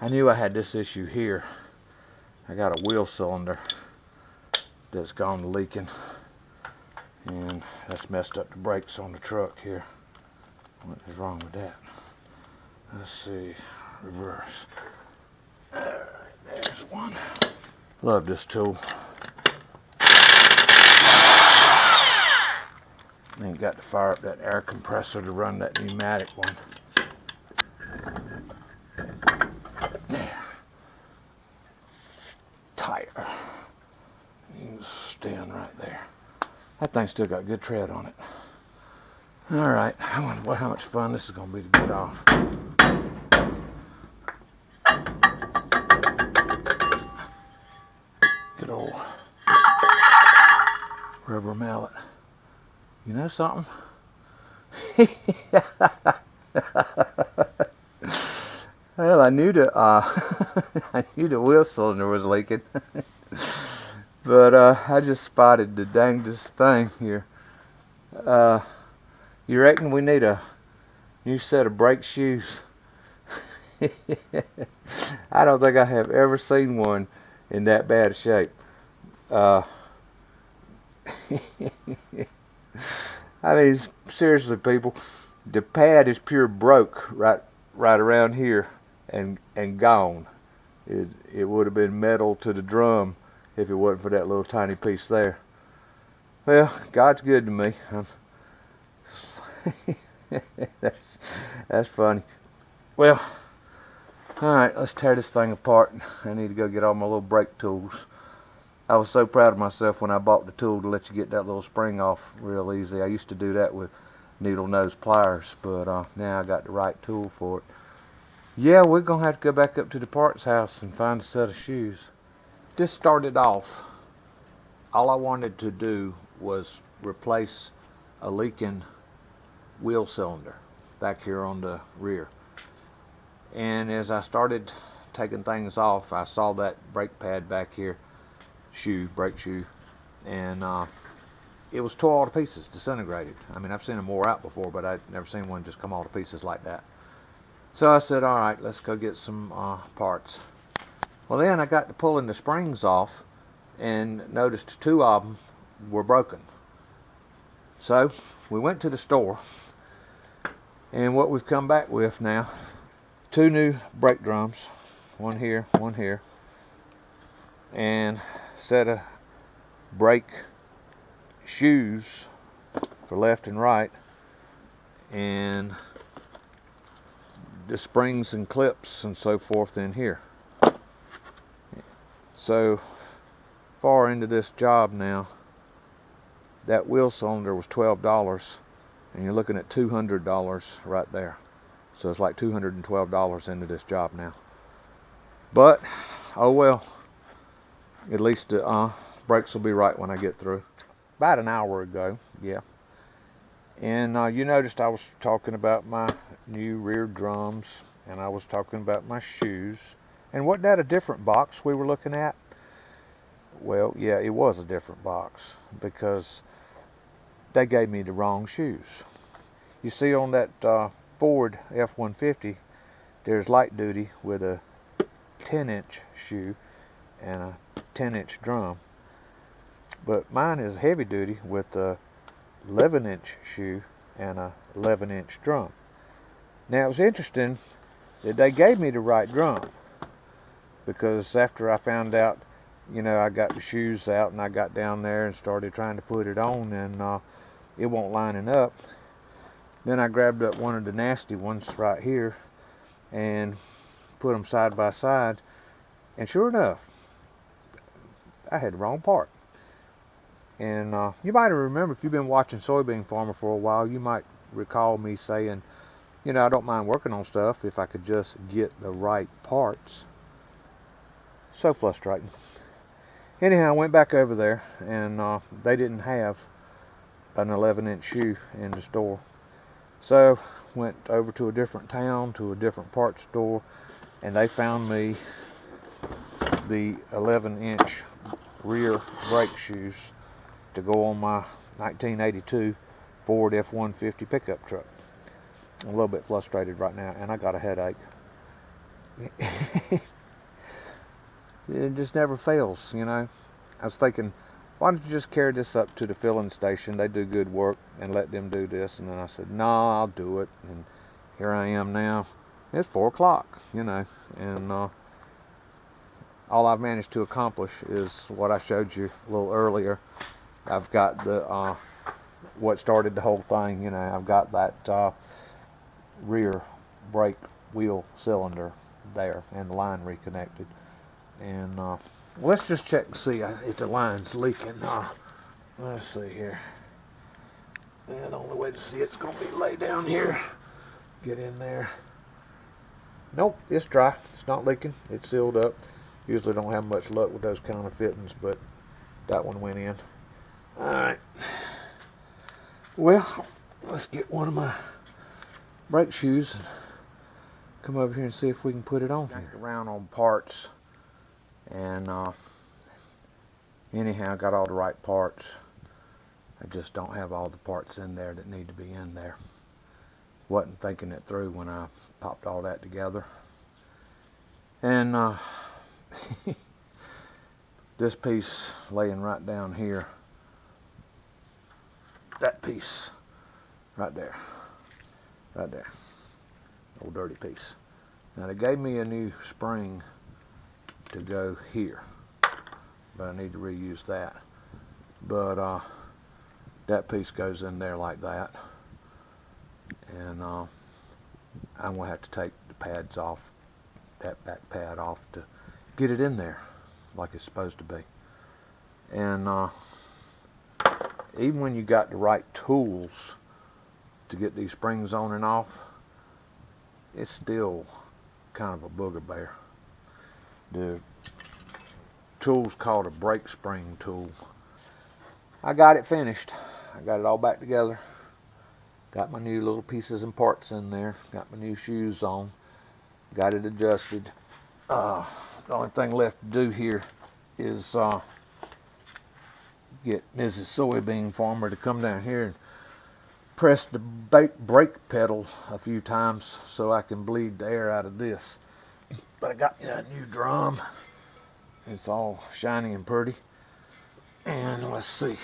I knew I had this issue here. I got a wheel cylinder that's gone leaking, and that's messed up the brakes on the truck here. What is wrong with that? Let's see, reverse. There's one. Love this tool. Ain't got to fire up that air compressor to run that pneumatic one. There. Tire. You stand right there. That thing's still got good tread on it. Alright, I wonder how much fun this is going to be to get off. Good old rubber mallet. You know something? Well, I knew the I knew the wheel cylinder was leaking, but I just spotted the dangest thing here. You reckon we need a new set of brake shoes? I don't think I have ever seen one in that bad shape. I mean, seriously, people, the pad is pure broke right around here and gone. It would have been metal to the drum if it wasn't for that little tiny piece there. Well, God's good to me. That's funny. Well, alright, let's tear this thing apart. I need to go get all my little brake tools. I was so proud of myself when I bought the tool to let you get that little spring off real easy. I used to do that with needle nose pliers, but now I got the right tool for it. Yeah, we're going to have to go back up to the parts house and find a set of shoes. This started off, all I wanted to do was replace a leaking wheel cylinder back here on the rear. And as I started taking things off, I saw that brake pad back here, brake shoe, and it was tore all to pieces, disintegrated. I mean, I've seen them wore out before, but I'd never seen one just come all to pieces like that. So I said, alright, let's go get some parts. Well, then I got to pulling the springs off and noticed two of them were broken. So we went to the store, and what we've come back with now, two new brake drums, one here, and a set of brake shoes for left and right, and the springs and clips and so forth in here. So far into this job now, that wheel cylinder was $12, and you're looking at $200 right there. So it's like $212 into this job now. But oh well, at least the brakes will be right when I get through. About an hour ago, yeah. And you noticed I was talking about my new rear drums, and I was talking about my shoes. And wasn't that a different box we were looking at? Well, yeah, it was a different box, because they gave me the wrong shoes. You see on that Ford F-150, there's light duty with a 10-inch shoe and a 10-inch drum. But mine is heavy duty with a 11-inch shoe and a 11-inch drum. Now it was interesting that they gave me the right drum, because after I found out, you know, I got the shoes out and I got down there and started trying to put it on, and it won't lining up. Then I grabbed up one of the nasty ones right here and put them side by side, and sure enough, I had the wrong part. And you might remember, if you've been watching Soybean Farmer for a while, you might recall me saying, you know, I don't mind working on stuff if I could just get the right parts. So frustrating. Anyhow, I went back over there, and they didn't have an 11-inch shoe in the store. So went over to a different town, to a different parts store, and they found me the 11-inch rear brake shoes to go on my 1982 Ford F-150 pickup truck. I'm a little bit frustrated right now, and I got a headache. it just never fails, you know. I was thinking, why don't you just carry this up to the filling station? They do good work, and let them do this. And then I said, no, I'll do it. And here I am now. It's 4 o'clock, you know, and all I've managed to accomplish is what I showed you a little earlier. I've got the what started the whole thing, you know. I've got that rear brake wheel cylinder there and the line reconnected. And let's just check and see if the line's leaking. Let's see here. And the only way to see it's going to be lay down here. Get in there. Nope, it's dry. It's not leaking. It's sealed up. Usually don't have much luck with those kind of fittings, but that one went in. Alright. Well, let's get one of my brake shoes and come over here and see if we can put it on here. Around on parts, and anyhow, I got all the right parts. I just don't have all the parts in there that need to be in there. Wasn't thinking it through when I popped all that together. And this piece laying right down here, that piece right there, old dirty piece. Now they gave me a new spring to go here, but I need to reuse that. But that piece goes in there like that, and I'm gonna have to take the pads off, that back pad off, to get it in there like it's supposed to be. And even when you got the right tools to get these springs on and off, it's still kind of a booger bear. The tool's called a brake spring tool. I got it finished. I got it all back together. Got my new little pieces and parts in there. Got my new shoes on. Got it adjusted. The only thing left to do here is get Mrs. Soybean Farmer to come down here and press the brake pedal a few times so I can bleed the air out of this. But I got me that new drum. It's all shiny and pretty. And let's see.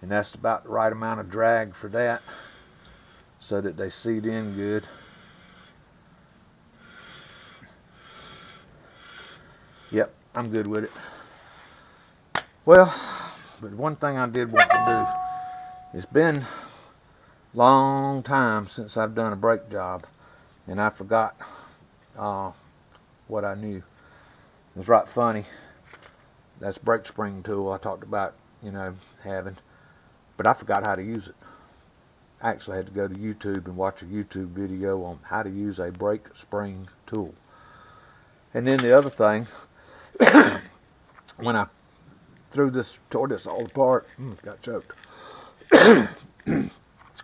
And that's about the right amount of drag for that, so that they seat in good. Yep, I'm good with it. Well, but one thing I did want to do, it's been a long time since I've done a brake job, and I forgot what I knew. It was right funny. That's brake spring tool I talked about, you know, having. But I forgot how to use it. I actually had to go to YouTube and watch a YouTube video on how to use a brake spring tool. And then the other thing, when I tore this all apart, got choked.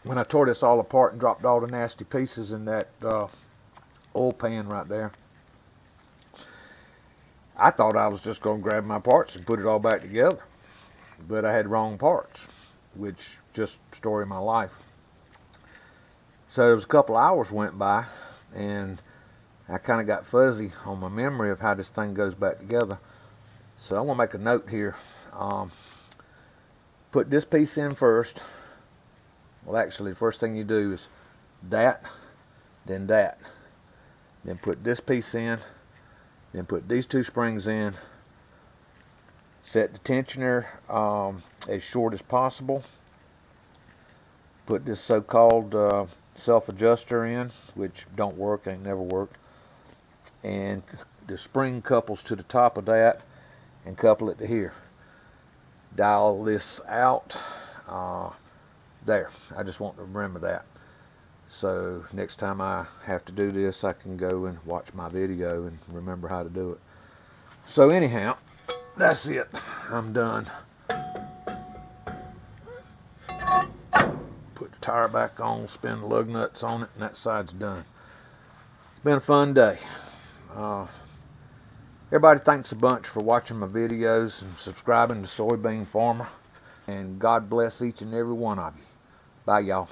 When I tore this all apart and dropped all the nasty pieces in that oil pan right there, I thought I was just going to grab my parts and put it all back together. But I had wrong parts, which just story of my life. So there was a couple hours went by, and I kind of got fuzzy on my memory of how this thing goes back together. So I want to make a note here. Put this piece in first. Well, actually, the first thing you do is that, then that. Then put this piece in, then put these two springs in. Set the tensioner as short as possible. Put this so-called self-adjuster in, which don't work, ain't never worked. And the spring couples to the top of that and couple it to here. Dial this out. There. I just want to remember that. So next time I have to do this, I can go and watch my video and remember how to do it. So anyhow, that's it. I'm done. Put the tire back on, spin the lug nuts on it, and that side's done. It's been a fun day. Everybody, thanks a bunch for watching my videos and subscribing to Soybean Farmer. And God bless each and every one of you. Bye, y'all.